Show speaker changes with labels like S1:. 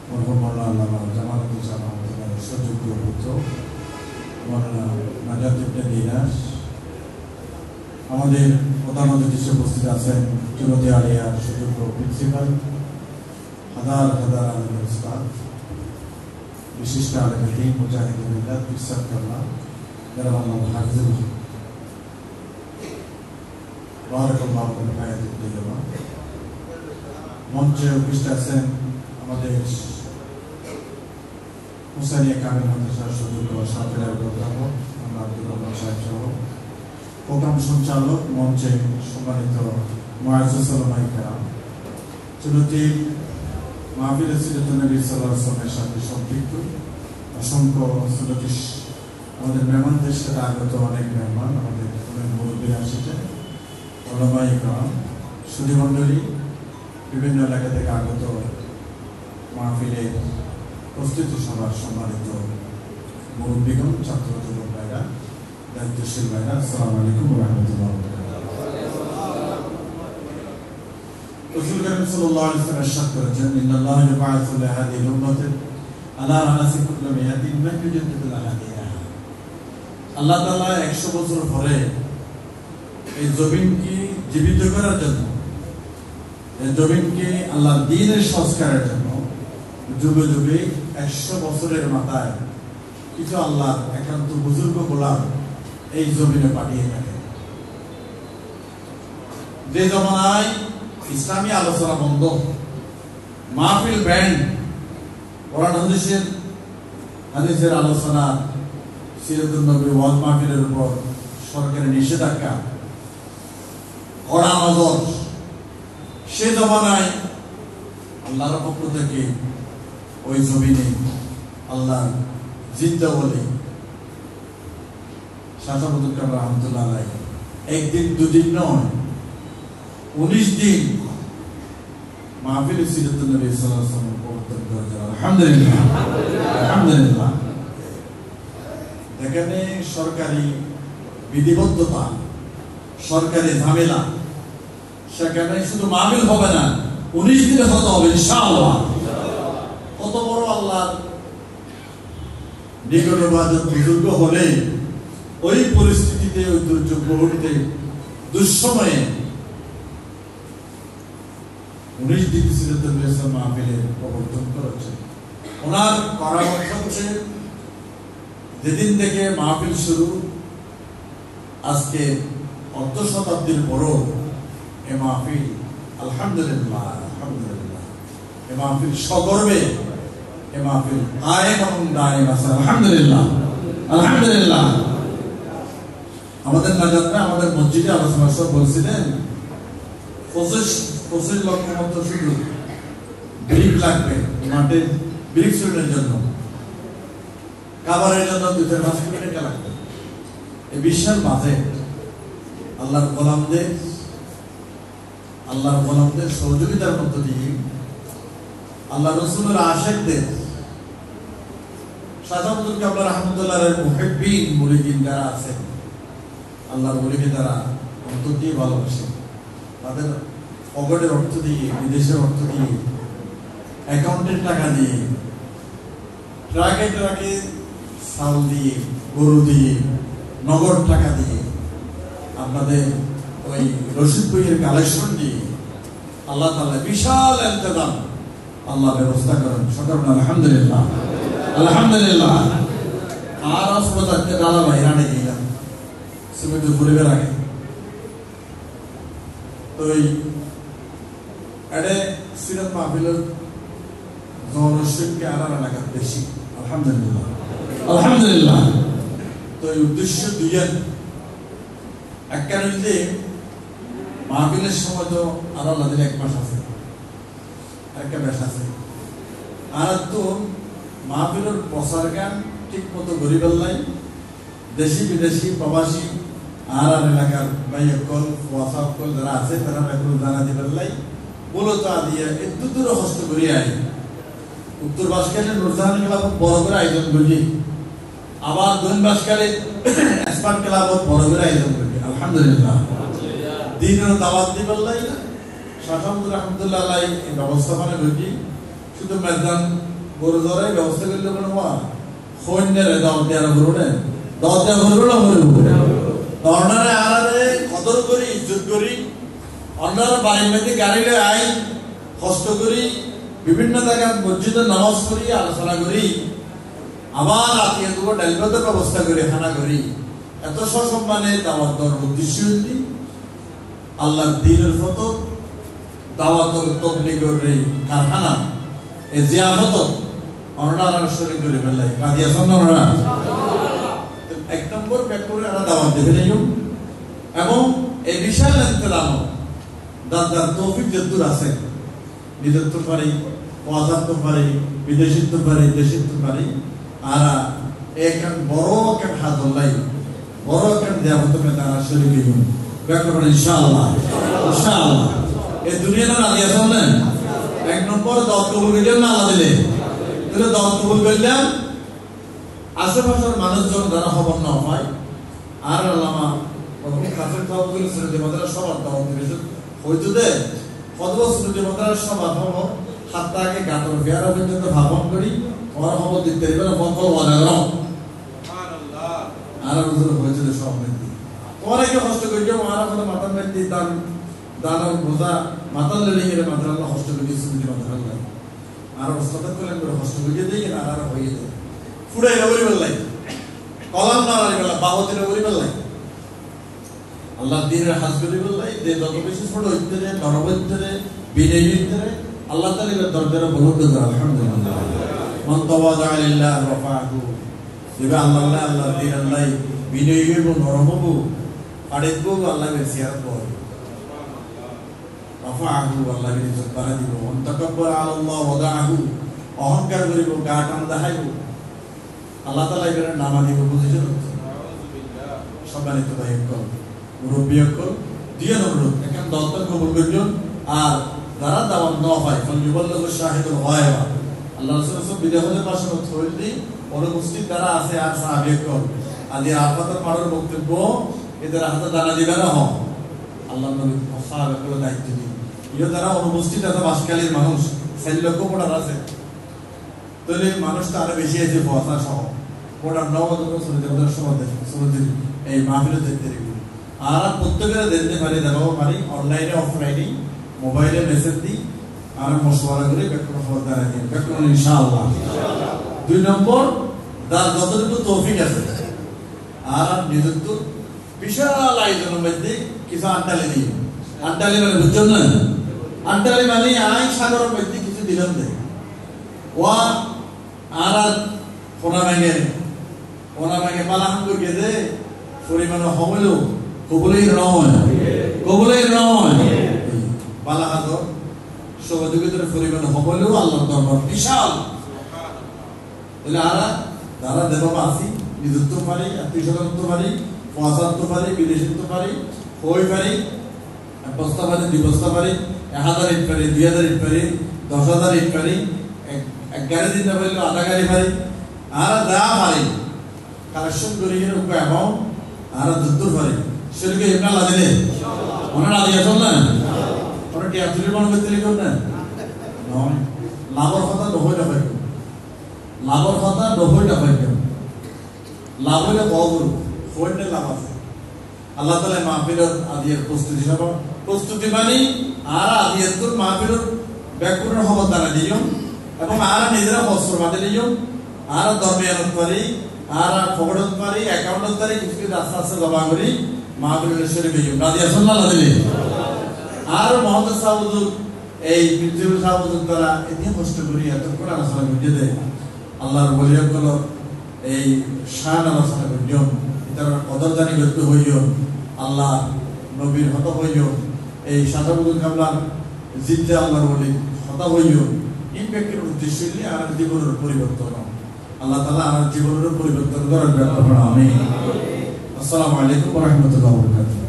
S1: মরহুম মাওলানা জামালুদ্দিন সাহেব আমাদের সুযোগ্য পুত্র মাওলানা নাজাত ইবনে দিনাস, আমাদের প্রধান অতিথি হিসেবে উপস্থিত আছেন চুরুতি আলিয়ার সুযোগ্য প্রিন্সিপাল, হাজার হাজার আলেমের উস্তাদ, বিশিষ্ট আলেমের দিন, মুজাহিদুল মিল্লাত, বিশ্বাস করলাম যারা আল্লাহ হাফিজুল বারাকাল্লাহু ফিল হায়াতিদ দুনিয়া। মঞ্চে উপস্থিত আছেন আমাদের হুসাইনিয়া কামিল মাদ্রাসার সুযোগ্য সাফের অধ্যাপক আব্দুর রহমান সাহেব সহ প্রোগ্রাম সঞ্চালক, মঞ্চে সম্মানিত মুআজ্জিজ উলামায়ে কেরাম, চুরুতি মাহফিল সিরাতুন নবী সাল্লাল্লাহু আলাইহি ওয়াসাল্লামের সাথে সম্পৃক্ত অসংখ্য চুরুতি আমাদের মেহমানদের সাথে আগত অনেক মেহমান, আমাদের অনেক মুরব্বী আসছেন, উলামায়ে কেরাম, সুধীমণ্ডলী, বিভিন্ন এলাকা থেকে আগত মাহফিলের প্রস্তুতি সভার সম্মানিত মুরব্বীগণ, ছাত্র যুবক ভাইরা, দায়িত্বশীল ভাইরা, আসসালামু আলাইকুম ওয়া রাহমাতুল্লাহি ওয়া বারাকাতুহু। রাসূল কারীম সাল্লাল্লাহু আলাইহি ওয়াসাল্লাম ইরশাদ করেছেন, ইন্নাল্লাহা ইয়াবআসু লিহাদিহিল উম্মাতি আলা রাসি কুল্লি মিয়াতিন মান ইউজাদ্দিদু লাহা। আল্লাহ তাআলা 100 বছর পরে এই জমিনকে জীবিত করার জন্য, এই জমিনকে আল্লাহর দ্বীনের সংস্কারের জন্য যুগে যুগে 100 বছরের মাথায় কিছু আল্লাহর একান্ত বুজুর্গ গোলাম এই জমিনে পাঠিয়ে থাকে। যে জমানায় ইসলামী আলোচনা বন্ধ, মাহফিল ব্যান্ড, কোরআন হাদিসের আলোচনা, সিরাতুন নবী ওয়াজ মাহফিলের উপর সরকারের নিষেধাজ্ঞা, কড়া নজর, সে জমানায় আল্লাহর পক্ষ থেকে ওই জমিনে আল্লাহ জিন্দা বলে শাহজালাল কামরা রহমাতুল্লাহ আলাইহি একদিন দুদিন নয় 19 দিন মাহফিল সিরাতুন নবী সাল্লাল্লাহু আলাইহি ওয়াসাল্লাম প্রবর্তন করেছেন। আলহামদুলিল্লাহ, আলহামদুলিল্লাহ। এখানে সরকারি বিধিবদ্ধতা, সরকারি ঝামেলা, সেখানে শুধু মাহফিল হবে না, 19 দিনে হতে হবে ইনশাআল্লাহ। কত বড় আল্লাহর নিকটবাদক বুজুর্গ হলে ওই পরিস্থিতিতে, ওই দুর্যোগ মুহূর্তে, দুঃসময়ে 19 দিন সিরাতুল নবী মাহফিলের প্রবর্তন করেছেন। ওনার পরামর্শ হচ্ছে যেদিন থেকে মাহফিল শুরু, আজকে অর্ধ শতাব্দীর পরও এ মাহফিল আলহামদুলিল্লাহ, আলহামদুলিল্লাহ, এ মাহফিল সগর্বে, এ মাহফিল কায়েম এবং দায়েম আছে। আলহামদুলিল্লাহ, আলহামদুলিল্লাহ। আমাদের নাজাতরা আমাদের মসজিদে আলোচনা সব বলছিলেন 25 লক্ষ মতো শুধু ব্রিক লাগবে, মাঠে ব্রিক শুরুর জন্য, কাভারের জন্য 2-5 কোটি টাকা লাগবে। এই বিশাল বাজেট আল্লাহর গোলামদের সহযোগিতার মধ্য দিয়ে, আল্লাহ রাসূলের আশিকদের, শাহজালাল কামরা রহমাতুল্লাহর মুহিব্বিন মুরিদিন যারা আছেন, আল্লাহর ওলিকে যারা অন্তর দিয়ে ভালোবাসে, তাদের পকেটের অর্থ দিয়ে, বিদেশের অর্থ দিয়ে, অ্যাকাউন্টের টাকা দিয়ে, ট্রাকে ট্রাকে চাল দিয়ে, গরু দিয়ে, নগদ টাকা দিয়ে, আপনাদের ওই রশিদ বইয়ের কালেকশন দিয়ে আল্লাহ তাআলা বিশাল ইন্তজাম আল্লাহ ব্যবস্থা করেন। সকল আলহামদুলিল্লাহ, আলহামদুলিল্লাহ। আর হাসপাতালে দাদা ভাইরা নিয়ে গেলাম সিমেন্ট পরিবার আগে তো এই এডে সিরাত মাহফিলের জনসংখ্যা আর এলাকা বেশি। আলহামদুলিল্লাহ, আলহামদুলিল্লাহ। তো এই উদ্দেশ্য দুইয়ের একটা হইলে মাহফিলের সময় তো আল্লাহ দিলে 1 মাস আছে, একটা বেশ আছে, আর তো মাহফিলের প্রচার গান ঠিক মতো গরিবের লাই, দেশি বিদেশি প্রবাসী আর এলাকার ভাইসকল ওয়াসাসকল যারা আছে তারা একটু জানা দিবার লাই মূলত আদিয়া একটু দূরে হস্ত করিয়া উত্তর বাসকালে নুরজাহান ক্লাব বড় করে আয়োজন করি, আবার দক্ষিণ বাসকালে এক্সপার্ট ক্লাব বড় করে আয়োজন করি। আলহামদুলিল্লাহ, দিনের দাওয়াত দিবার লাই শাহজালাল রহমাতুল্লাহ আলাইহি এই ব্যবস্থাপনা করি। শুধু মেদান গরু ধরাই ব্যবস্থা করলে কোনো সৈন্যের দাওয়াত দেওয়ার গরুনে দাওয়াত দেওয়া গরু না গরু ধর্নারে আরারে কদর করি ইজ্জত করি অন্যান্য বাড়ির মধ্যে গাড়ি আই কষ্ট করি বিভিন্ন জায়গায় মসজিদে নামাজ পড়ি আলোচনা করি আবার আত্মীয় দুটো ডালভাতের ব্যবস্থা করি খানা করি এত সসম্মানে দাওয়াত দেওয়ার উদ্দেশ্য হইলি আল্লাহর দ্বীনের ফটো দাওয়াতুল তাবলীগের এই কারখানা এই জিয়াফত অনারার শরীর করে ফেলাই কাদিয়া সন্ন্যরা এক নম্বর ব্যাপারে আমরা দাওয়াত দেবে এবং এই বিশাল ইন্তলাম দাদার তৌফিক যদ্দুর আছে নিজত্ব পারি ওয়াজাত্ব পারি বিদেশিত্ব পারি দেশিত্ব পারি আর এখান বড় কেন হাজল্লাই বড় কেন দেওয়া তারা শরীর দিন ব্যাপারে ইনশাআল্লাহ ইনশাআল্লাহ এই দুনিয়াটা রাজি আছেন না এক নম্বর দাওয়াত কবুল করলেন না আল্লাহ দিলে তাহলে দাওয়াত কবুল করলাম আশেপাশের মানুষজন যারা খবর না হয় আর আল্লামা প্রথম কাফের তাওয়াক্কুল সুন্নতি মাদ্রাসা সবার দাওয়াত দিয়েছে হয়তো দে ফতোয়া সুন্নতি মাদ্রাসা সবার খবর হাতটাকে গাতর ফেয়ারা পর্যন্ত ভাবন করি ওর খবর দিতে পারবে বকল ওয়াদার সুবহানাল্লাহ আর রসুল হয়েছে সব মেদি তোমার কি কষ্ট করিও আর আমাদের মাথা মেদি দান দানব বোঝা মাথা লড়ে গেলে মাত্র আল্লাহ কষ্ট করিয়ে সুন্নতি মাদ্রাসা আর ওস্তাদ করলেন করে কষ্ট করিয়ে দেই আর হয়ে যায় ফুড়াই নবরি বললাই কলাম না আলি বললাই বাহতি নবরি বললাই আল্লাহ দ্বীনের হাসগুলি বললাই যে যত বেশি ছোট হইতে রে নরম হইতে রে বিনয়ী হইতে রে আল্লাহ তাআলার দরজারে বহুত করে আলহামদুলিল্লাহ মান তাওয়াযা লিল্লাহ রাফাহু দিবা আল্লাহ আল্লাহ দ্বীন আল্লাহ বিনয়ী হইব নরম হইব আড়িতব আল্লাহ বেসিয়ার পর রাফাহু আল্লাহ বিনি বাড়া দিব অন্তকব্বর আল্লাহ ওয়াদাহু অহংকার করিব গা টান দেখাইব আল্লাহ তাআলা এর নামা দিব বুঝেছেন সম্মানিত ভাইসকল মুরব্বিসকল দিয়ে অনুরোধ এখন দত্তক কবুল করুন আর যারা দাওয়াত না হয় ফলযুবল্লাহু শাহিদুল গায়বা আল্লাহ রাসূল সব বিদেহদের পাশে থইলি অনুপস্থিত যারা আছে আর সাহাবীসকল আদি আফাতের পাড়ার বক্তব্য এদের হাতে দানা দিবে না হয় আল্লাহ নবী সাহাবাসকল দায়িত্ব দিই ইও যারা অনুপস্থিত আছে বাসকালীর মানুষ 4 লক্ষ পড়ার আছে তাহলে মানুষটা আরো বেশি আছে পয়সা সহ পড়ার নগদ সুরদের সমাজে সুরদের এই মাহফিলে দেখতে দিই আর প্রত্যেকের দেখতে পারি দেখাবো পারি অনলাইনে অফলাইনে মোবাইলে মেসেজ দিই আর মশওয়ারা করে ব্যাকরণ খবর দ্বারা দিই ব্যাকরণ ইনশাআল্লাহ 2 নম্বর যার যতটুকু তৌফিক আছে আর নিজত্ব বিশাল আয়োজনের মধ্যে কিছু আড্ডালে দিই আড্ডালে মানে বুঝছেন না আড্ডালে মানে আই সাগরের মধ্যে কিছু দিলাম দেয় ওয়া আর কোনা ভাঙে পালাহাম করে দে পরিমাণ হইল কবুলের নয় পালাহাত সহযোগিতার পরিমাণ হইলেও আল্লাহ দরবার বিশাল তাহলে আর যারা দেবাবা আসি নিজত্ব পারি আত্মীয় স্বজনত্ব পারি পয়সাত্ব পারি বিদেশিত্ব পারি হই পারি বস্তা পারি 2 বস্তা পারি 1000 ইট পারি 2000 ইট পারি 10,000 ইট পারি 11 দিন পারলে আধা গাড়ি পারি আর যা পারি কালেকশন করি এর উপায় অ্যামাউন্ট আর যদ্দুর পারি সেটাকে ইবনা লাগিলে মনে না দিয়ে চল না ওরা কি আতুরি মন করতে লিখুন না নয় লাভর কথা 90 টাকা লাভর কথা 90 টাকা লাভ হলে কবর ফোনে লাভ আছে আল্লাহ তাআলা মাহফিলের আদিয়ের প্রস্তুতি মানে আর আদিয়ের তোর মাহফিলের ব্যাকরণ খবর দ্বারা দিও এবং আর নিজেরা বস্ত্র বাঁধে দিও আর দরমিয়ানত পারি আর ফগড়ত পারি অ্যাকাউন্টত পারি কিছু আস্তে আস্তে জমা করি মাহফিলের শরীফ দিও রাজি আছেন না দিলে আর মহম্মদ সাহুজুর এই পৃথিবী সাহুজুর দ্বারা এত কষ্ট করি এত করে আলোচনা বুঝে দেয় আল্লাহর ওলিয়াগুল এই শান আলোচনা করিও এটার কদরদানি করতে হইও আল্লাহ নবীর হত হইও এই শাহজাবুল কাবলার জিদ্দে আল্লাহর ওলি হত হইও ইম্প্যাক্টের উদ্দেশ্য হইলে আর জীবনের পরিবর্তন আল্লাহ তাআলা আমার জীবনের পরিবর্তন করার ব্যাপারে আমিন আসসালামু আলাইকুম ওয়া রাহমাতুল্লাহি ওয়া বারাকাতুহু